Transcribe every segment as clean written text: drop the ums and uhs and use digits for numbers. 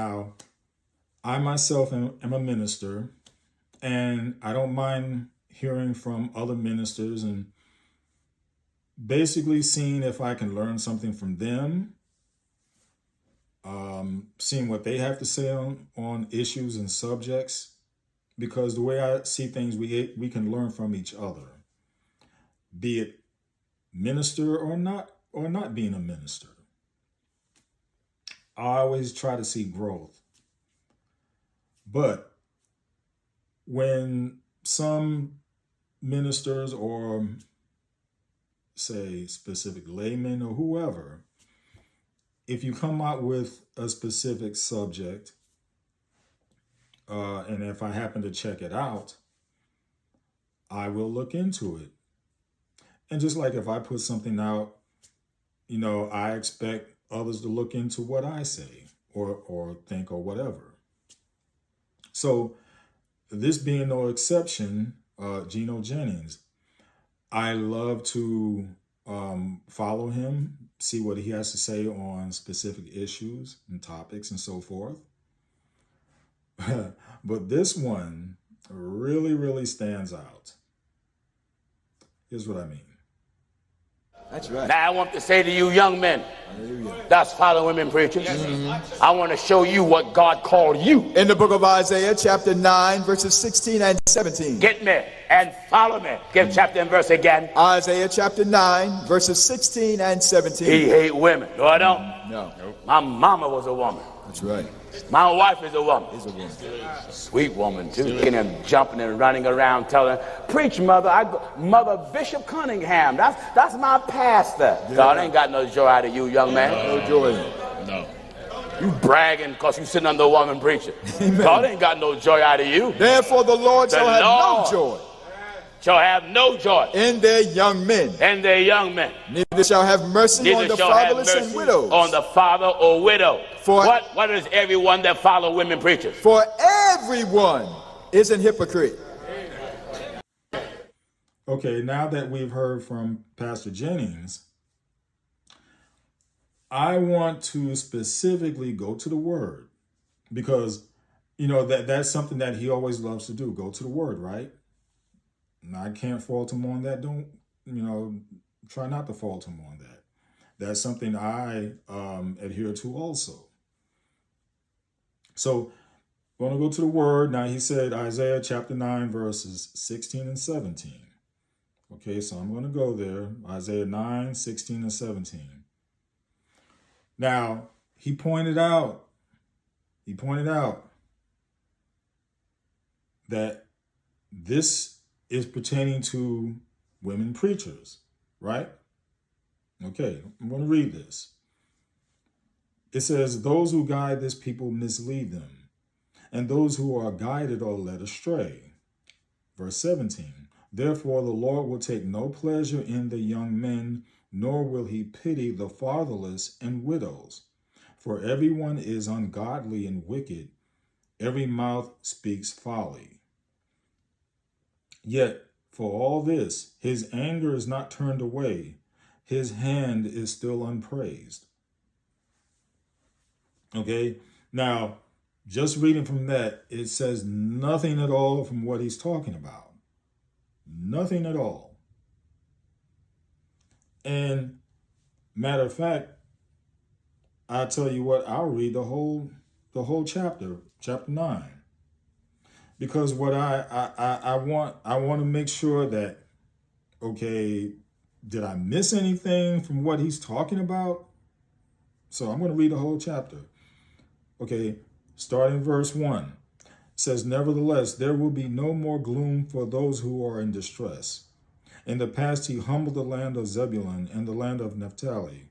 Now, I myself am a minister, and I don't mind hearing from other ministers and basically seeing if I can learn something from them, seeing what they have to say on issues and subjects, because the way I see things, we can learn from each other, be it minister or not being a minister. I always try to see growth. But when some ministers or say specific laymen or whoever, if you come out with a specific subject, and if I happen to check it out, I will look into it. And just like if I put something out, I expect others to look into what I say or think or whatever. So this being no exception, Gino Jennings, I love to follow him, see what he has to say on specific issues and topics and so forth. But this one really, really stands out. Here's what I mean. That's right. Now I want to say to you young men, that's follow women preachers. I want to show you what God called you. In the book of Isaiah, chapter 9, verses 16 and 17. Get me and follow me. Give chapter and verse again. Isaiah chapter 9, verses 16 and 17. He hate women. No, I don't. No. My mama was a woman. That's right. My wife is a woman. He's a woman. Sweet woman, too. And him jumping and running around telling her, preach, mother. Mother Bishop Cunningham. That's my pastor. Yeah. God ain't got no joy out of you, young man. No joy. No. You bragging because you sitting under a woman preacher. Amen. God ain't got no joy out of you. Therefore the Lord shall have no joy. Shall have no joy in their young men. And their young men. Neither shall have mercy on the fatherless and widows. On the father or widow. For what is everyone that follow women preachers? For everyone is an hypocrite. Okay, now that we've heard from Pastor Jennings, I want to specifically go to the Word, because that's something that he always loves to do. Go to the Word, right? And I can't fault him on that. Don't, try not to fault him on that. That's something I adhere to also. So I'm going to go to the Word. Now he said Isaiah chapter 9, verses 16 and 17. Okay, so I'm going to go there. Isaiah 9, 16 and 17. Now, he pointed out that this is pertaining to women preachers, right? Okay, I'm going to read this. It says, those who guide this people mislead them, and those who are guided are led astray. Verse 17, therefore the Lord will take no pleasure in the young men, nor will he pity the fatherless and widows. For everyone is ungodly and wicked, every mouth speaks folly. Yet, for all this, his anger is not turned away. His hand is still unpraised. Okay, now, just reading from that, it says nothing at all from what he's talking about. Nothing at all. And matter of fact, I tell you what, I'll read the whole chapter 9. Because what I want to make sure that, okay, did I miss anything from what he's talking about? So I'm going to read the whole chapter. Okay, starting verse 1. It says, nevertheless, there will be no more gloom for those who are in distress. In the past, he humbled the land of Zebulun and the land of Naphtali.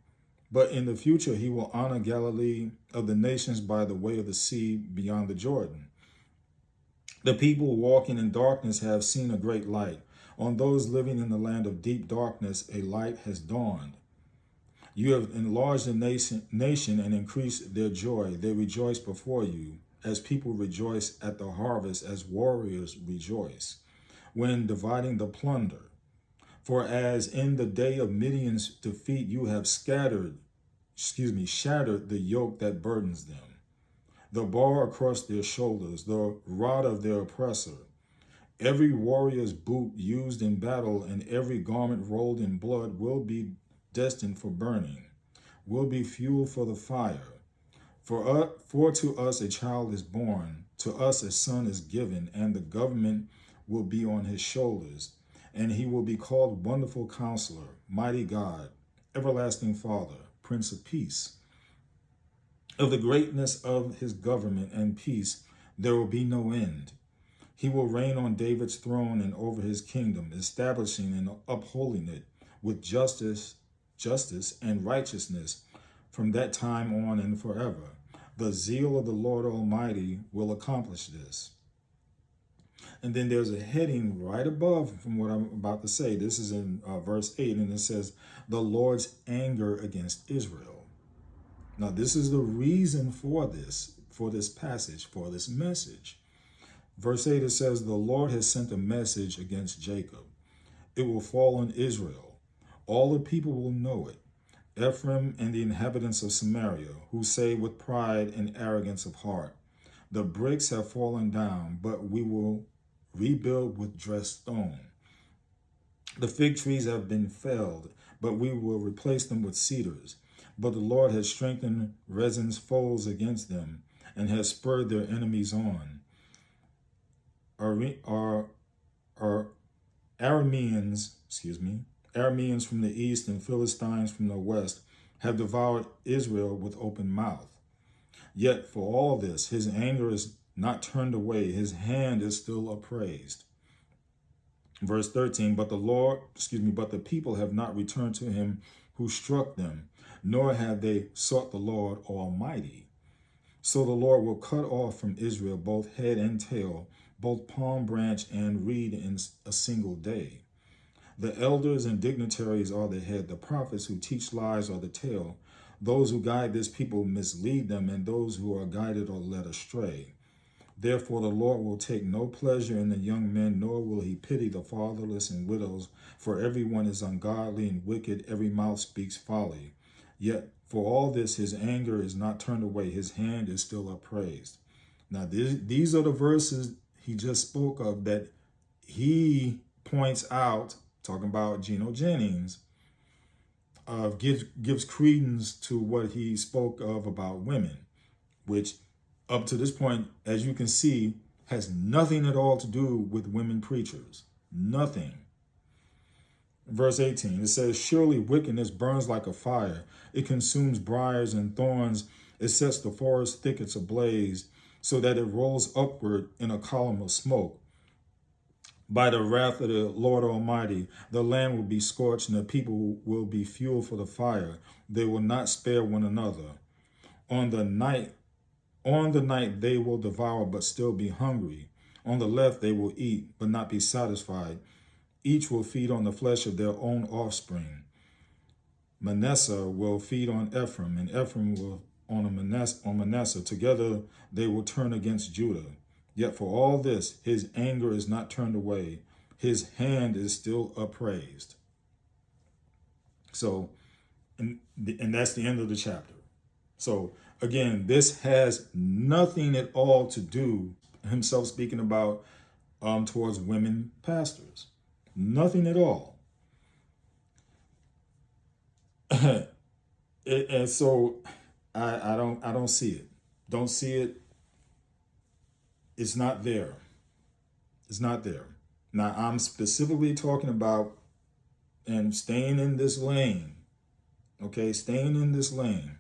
But in the future, he will honor Galilee of the nations by the way of the sea beyond the Jordan. The people walking in darkness have seen a great light. On those living in the land of deep darkness, a light has dawned. You have enlarged the nation and increased their joy. They rejoice before you, as people rejoice at the harvest, as warriors rejoice when dividing the plunder. For as in the day of Midian's defeat, you have shattered the yoke that burdens them. the bar across their shoulders, the rod of their oppressor. Every warrior's boot used in battle and every garment rolled in blood will be destined for burning, will be fuel for the fire. For to us a child is born, to us a son is given, and the government will be on his shoulders, and he will be called Wonderful Counselor, Mighty God, Everlasting Father, Prince of Peace. Of the greatness of his government and peace there will be no end. He will reign on David's throne and over his kingdom, establishing and upholding it with justice and righteousness from that time on and forever. The zeal of the Lord Almighty will accomplish this. And then there's a heading right above from what I'm about to say. This is in verse 8, and it says, the Lord's anger against Israel. Now, this is the reason for this passage, for this message. Verse 8, it says, the Lord has sent a message against Jacob. It will fall on Israel. All the people will know it. Ephraim and the inhabitants of Samaria, who say with pride and arrogance of heart, the bricks have fallen down, but we will rebuild with dressed stone. The fig trees have been felled, but we will replace them with cedars. But the Lord has strengthened Rezin's foes against them and has spurred their enemies on. Arameans from the east and Philistines from the west have devoured Israel with open mouth. Yet for all this, his anger is not turned away. His hand is still upraised. Verse 13, but the people have not returned to him who struck them, nor have they sought the Lord Almighty. So the Lord will cut off from Israel both head and tail, both palm branch and reed in a single day. The elders and dignitaries are the head, the prophets who teach lies are the tail. Those who guide this people mislead them, and those who are guided are led astray. Therefore the Lord will take no pleasure in the young men, nor will he pity the fatherless and widows, for everyone is ungodly and wicked, every mouth speaks folly. Yet for all this his anger is not turned away, his hand is still upraised. Now these are the verses he just spoke of that he points out, talking about Gino Jennings, gives credence to what he spoke of about women, which up to this point, as you can see, has nothing at all to do with women preachers. Nothing. Verse 18, it says, surely wickedness burns like a fire. It consumes briars and thorns. It sets the forest thickets ablaze, so that it rolls upward in a column of smoke. By the wrath of the Lord Almighty, the land will be scorched, and the people will be fuel for the fire. They will not spare one another. On the night they will devour, but still be hungry. On the left they will eat, but not be satisfied. Each will feed on the flesh of their own offspring. Manasseh will feed on Ephraim, and Ephraim will on Manasseh. Together they will turn against Judah. Yet for all this, his anger is not turned away. His hand is still upraised. So, and that's the end of the chapter. So again, this has nothing at all to do, himself speaking about towards women pastors. Nothing at all. And so I don't see it. Don't see it. It's not there. It's not there. Now I'm specifically talking about and staying in this lane. Okay, staying in this lane.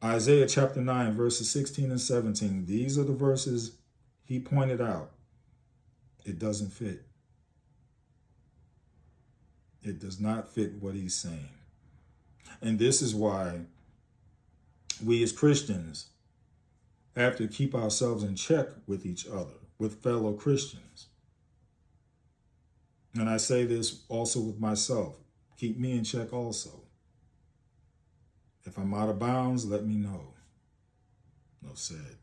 Isaiah chapter 9, verses 16 and 17. These are the verses he pointed out. It doesn't fit. It does not fit what he's saying. And this is why we as Christians have to keep ourselves in check with each other, with fellow Christians. And I say this also with myself. Keep me in check also. If I'm out of bounds, let me know. No said.